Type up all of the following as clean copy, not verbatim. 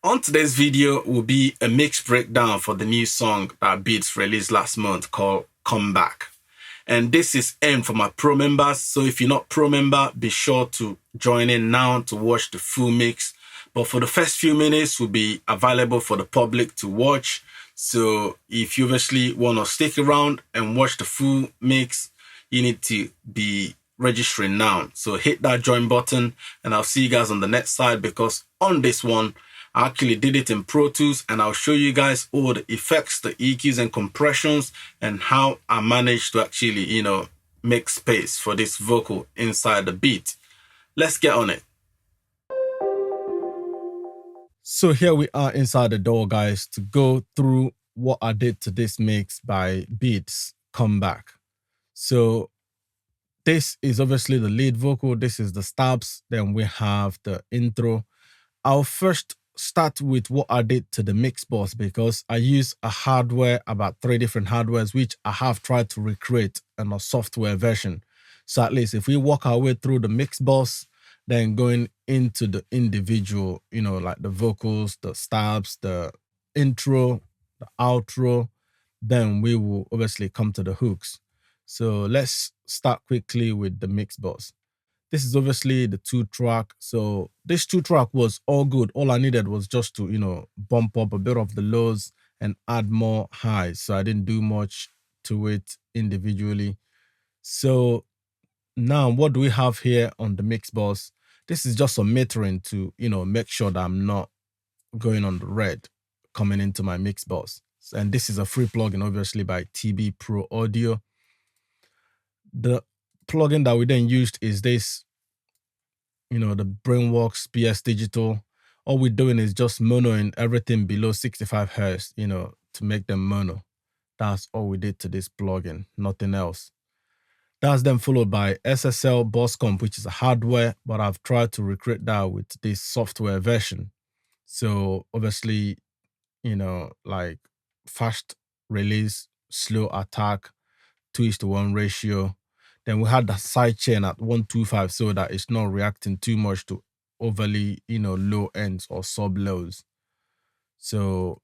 On today's video will be a mix breakdown for the new song that Bidz released last month called Come Back. And this is aimed for my pro members, so if you're not pro member, be sure to join in now to watch the full mix. But for the first few minutes will be available for the public to watch. So if you obviously want to stick around and watch the full mix, you need to be registering now. So hit that join button and I'll see you guys on the next side, because on this one, I actually did it in Pro Tools and I'll show you guys all the effects, the EQs and compressions, and how I managed to actually, make space for this vocal inside the beat. Let's get on it. So here we are inside the door, guys, to go through what I did to this mix by Bidz, Come Back. So this is obviously the lead vocal. This is the stabs. Then we have the intro. I'll first start with what I did to the mix box, because I use a hardware, about 3 different hardwares, which I have tried to recreate in a software version. So at least if we walk our way through the mix box, then going into the individual, like the vocals, the stabs, the intro, the outro, then we will obviously come to the hooks. So let's start quickly with the mix box. This is obviously the 2-track. So this 2-track was all good. All I needed was just to, bump up a bit of the lows and add more highs. So I didn't do much to it individually. So now what do we have here on the mix box? This is just some metering to, make sure that I'm not going on the red coming into my mix box. And this is a free plugin, obviously, by TB Pro Audio. The plugin that we then used is this, the Brainworks PS Digital. All we're doing is just monoing everything below 65 Hz, to make them mono. That's all we did to this plugin, nothing else. That's then followed by SSL Boss Comp, which is a hardware, but I've tried to recreate that with this software version. So obviously, like fast release, slow attack, 2:1 ratio. Then we had the sidechain at 125 so that it's not reacting too much to overly, low ends or sub lows. So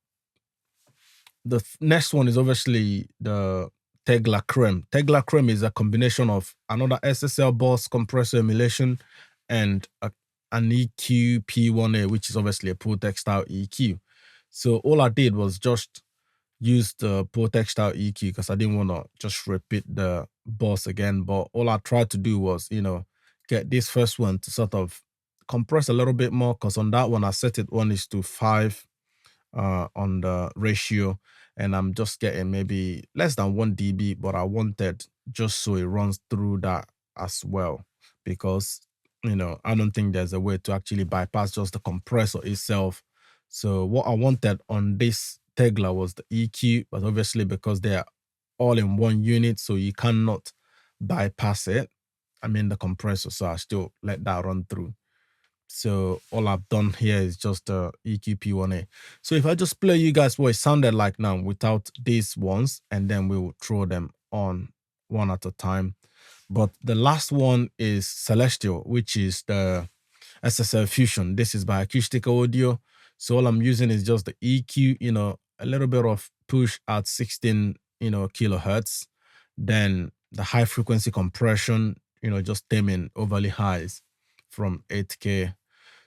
the next one is obviously the Tegla Creme. Tegla Creme is a combination of another SSL Boss compressor emulation and an EQ P1A, which is obviously a Pro Textile EQ. So all I did was just use the Pro Textile EQ because I didn't want to just repeat the boss again. But all I tried to do was, get this first one to sort of compress a little bit more, because on that one I set it 1:5 on the ratio, and I'm just getting maybe less than 1 dB, but I wanted just so it runs through that as well, because I don't think there's a way to actually bypass just the compressor itself. So what I wanted on this Tegla was the EQ, but obviously because they are all in one unit, so you cannot bypass it. I mean the compressor, so I still let that run through. So all I've done here is just the EQ P1A. So if I just play you guys what it sounded like now without these ones, and then we will throw them on one at a time. But the last one is Celestial, which is the SSL Fusion. This is by Acoustic Audio. So all I'm using is just the EQ, a little bit of push at 16, kilohertz. Then the high frequency compression, just taming overly highs from 8K.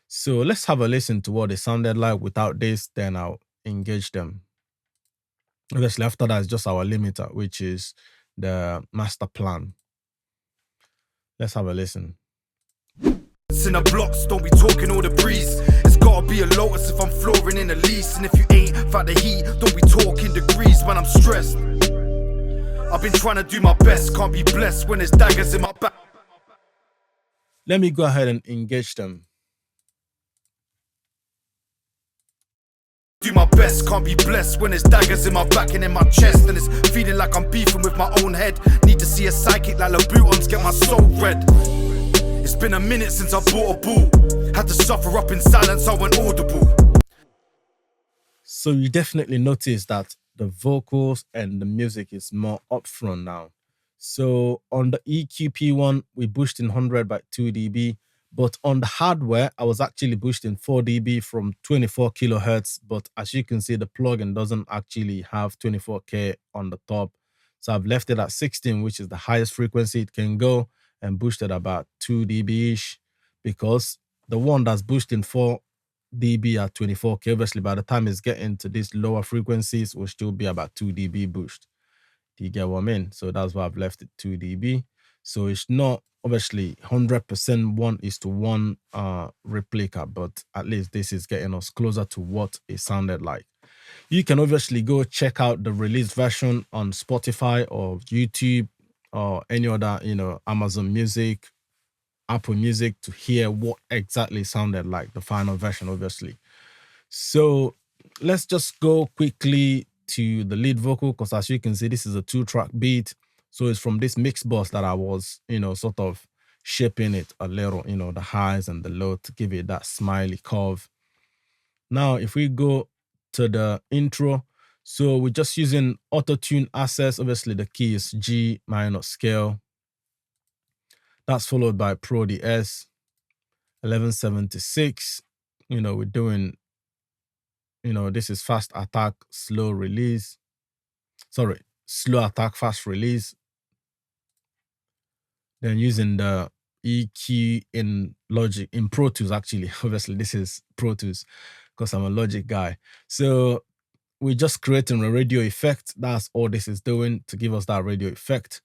So let's have a listen to what it sounded like without this, then I'll engage them. Obviously after that is just our limiter, which is the master plan. Let's have a listen. In the blocks, don't be talking all the breeze. It's gotta be a Lotus if I'm flooring in the lease. And if you ain't found the heat, don't be talking degrees when I'm stressed. I've been trying to do my best, can't be blessed when there's daggers in my back. Let me go ahead and engage them. Do my best, can't be blessed when there's daggers in my back and in my chest. And it's feeling like I'm beefing with my own head. Need to see a psychic like LeBoutons, get my soul red. It's been a minute since I bought a ball. Had to suffer up in silence, I went audible. So you definitely notice that the vocals and the music is more upfront now. So on the EQ P1, we boosted in 100 by 2 dB. But on the hardware, I was actually boosting 4 dB from 24 kilohertz. But as you can see, the plugin doesn't actually have 24K on the top. So I've left it at 16, which is the highest frequency it can go, and boosted about 2 dB-ish, because the one that's boosting 4 dB at 24K, obviously by the time it's getting to these lower frequencies, will still be about 2 dB boost. Do you get what I mean? So that's why I've left it 2 dB. So it's not obviously 100% 1:1 replica, but at least this is getting us closer to what it sounded like. You can obviously go check out the released version on Spotify or YouTube or any other, Amazon Music, Apple Music, to hear what exactly sounded like the final version, obviously. So let's just go quickly to the lead vocal, because as you can see, this is a 2-track beat. So it's from this mix bus that I was, sort of shaping it a little, the highs and the low to give it that smiley curve. Now, if we go to the intro, so we're just using Autotune access. Obviously, the key is G minor scale. That's followed by Pro de-esser, 1176. We're doing, this is fast attack, slow release. Sorry, slow attack, fast release. Then using the EQ in Logic, in Pro Tools, actually. Obviously, this is Pro Tools because I'm a Logic guy. So we're just creating a radio effect. That's all this is doing, to give us that radio effect.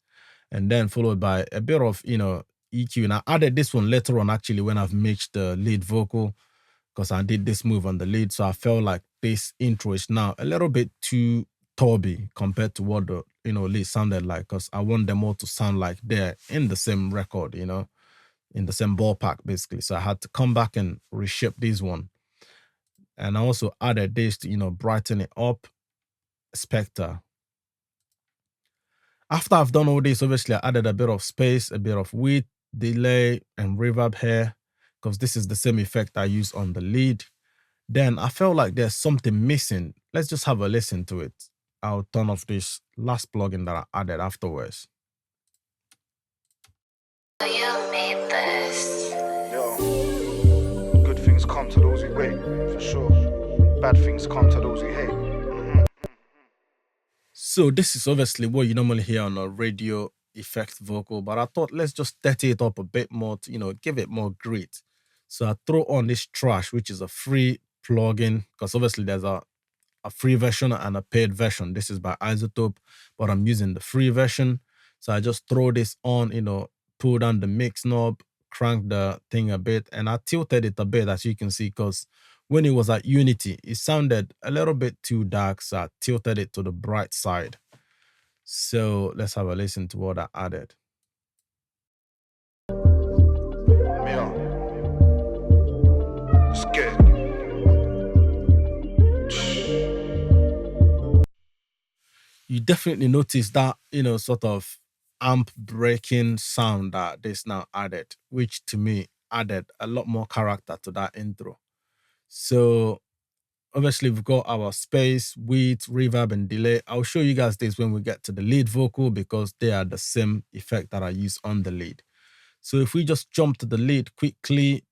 And then followed by a bit of, EQ. And I added this one later on, actually, when I've mixed the lead vocal, because I did this move on the lead. So I felt like this intro is now a little bit too tubby compared to what the lead sounded like, because I want them all to sound like they're in the same record, in the same ballpark, basically. So I had to come back and reshape this one. And I also added this to, brighten it up, Spectre. After I've done all this, obviously I added a bit of space, a bit of width, delay, and reverb here, because this is the same effect I use on the lead. Then I felt like there's something missing. Let's just have a listen to it. I'll turn off this last plugin that I added afterwards. You made this. Yo, good things come to those who wait, for sure. Bad things come to those who hate. So this is obviously what you normally hear on a radio effect vocal, but I thought let's just dirty it up a bit more to, give it more grit. So I throw on this Trash, which is a free plugin, because obviously there's a free version and a paid version. This is by Isotope, but I'm using the free version. So I just throw this on, pull down the mix knob, crank the thing a bit, and I tilted it a bit, as you can see, because when it was at Unity, it sounded a little bit too dark, so I tilted it to the bright side. So let's have a listen to what I added. Yeah. It's good. You definitely notice that, sort of amp breaking sound that this now added, which to me added a lot more character to that intro. So obviously we've got our space, width, reverb, and delay. I'll show you guys this when we get to the lead vocal, because they are the same effect that I use on the lead. So if we just jump to the lead quickly,